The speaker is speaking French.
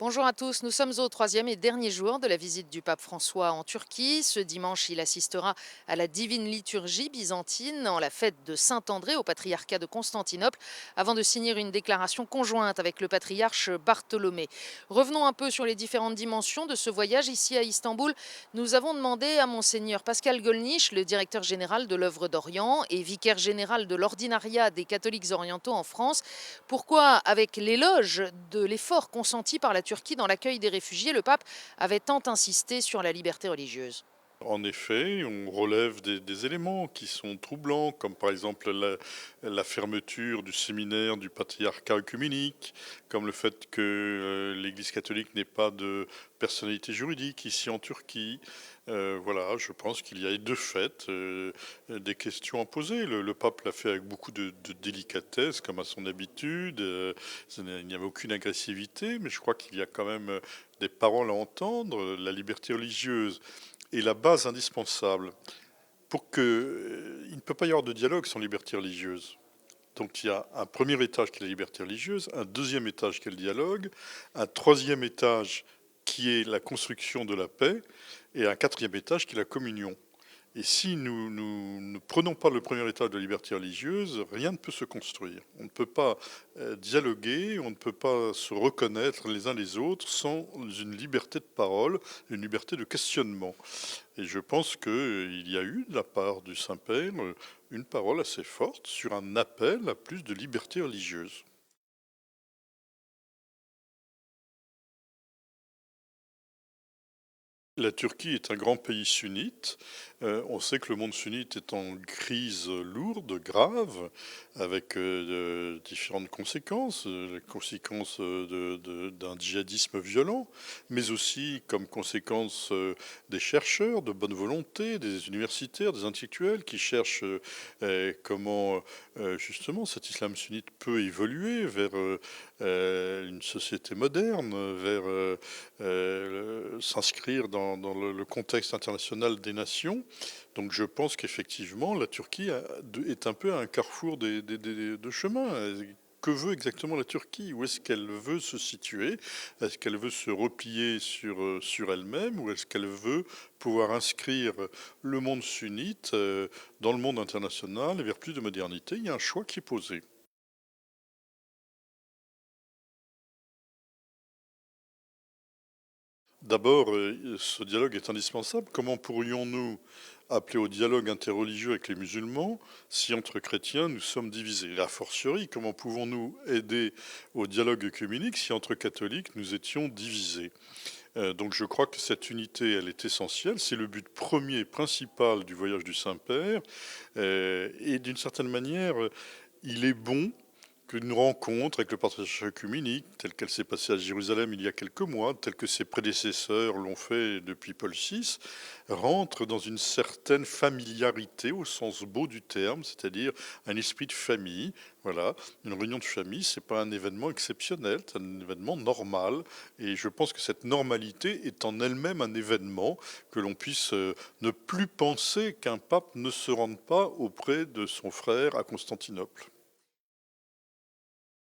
Bonjour à tous, nous sommes au troisième et dernier jour de la visite du pape François en Turquie. Ce dimanche, il assistera à la divine liturgie byzantine en la fête de Saint-André au patriarcat de Constantinople avant de signer une déclaration conjointe avec le patriarche Bartholomé. Revenons un peu sur les différentes dimensions de ce voyage ici à Istanbul. Nous avons demandé à monseigneur Pascal Golnisch, le directeur général de l'œuvre d'Orient et vicaire général de l'ordinariat des catholiques orientaux en France, pourquoi, avec l'éloge de l'effort consenti par la Turquie dans l'accueil des réfugiés, le pape avait tant insisté sur la liberté religieuse. En effet, on relève des éléments qui sont troublants, comme par exemple la fermeture du séminaire du patriarcat œcuménique, comme le fait que l'Église catholique n'ait pas de personnalité juridique ici en Turquie. Voilà, je pense qu'il y a de fait des questions à poser. Le pape l'a fait avec beaucoup de délicatesse, comme à son habitude. Il n'y avait aucune agressivité, mais je crois qu'il y a quand même des paroles à entendre. La liberté religieuse est la base indispensable pour que il ne peut pas y avoir de dialogue sans liberté religieuse. Donc il y a un premier étage qui est la liberté religieuse, un deuxième étage qui est le dialogue, un troisième étage qui est la construction de la paix, et un quatrième étage qui est la communion. Et si nous ne prenons pas le premier étage de la liberté religieuse, rien ne peut se construire. On ne peut pas dialoguer, on ne peut pas se reconnaître les uns les autres sans une liberté de parole, une liberté de questionnement. Et je pense qu'il y a eu de la part du Saint-Père une parole assez forte sur un appel à plus de liberté religieuse. La Turquie est un grand pays sunnite. On sait que le monde sunnite est en crise lourde, grave, avec différentes conséquences. Les conséquences d'un djihadisme violent, mais aussi comme conséquence des chercheurs de bonne volonté, des universitaires, des intellectuels qui cherchent comment justement cet islam sunnite peut évoluer vers une société moderne, vers s'inscrire dans le contexte international des nations. Donc je pense qu'effectivement, la Turquie est un peu à un carrefour de chemins. Que veut exactement la Turquie? Où est-ce qu'elle veut se situer? Est-ce qu'elle veut se replier sur elle-même ou est-ce qu'elle veut pouvoir inscrire le monde sunnite dans le monde international et vers plus de modernité? Il y a un choix qui est posé. D'abord, ce dialogue est indispensable. Comment pourrions-nous appeler au dialogue interreligieux avec les musulmans si entre chrétiens nous sommes divisés? Et a fortiori, comment pouvons-nous aider au dialogue œcuménique si entre catholiques nous étions divisés? Donc je crois que cette unité, elle est essentielle. C'est le but premier et principal du voyage du Saint-Père. Et d'une certaine manière, il est bon qu'une rencontre avec le patriarcat œcuménique, telle qu'elle s'est passée à Jérusalem il y a quelques mois, telle que ses prédécesseurs l'ont fait depuis Paul VI, rentre dans une certaine familiarité au sens beau du terme, c'est-à-dire un esprit de famille. Voilà, une réunion de famille, c'est pas un événement exceptionnel, c'est un événement normal. Et je pense que cette normalité est en elle-même un événement que l'on puisse ne plus penser qu'un pape ne se rende pas auprès de son frère à Constantinople.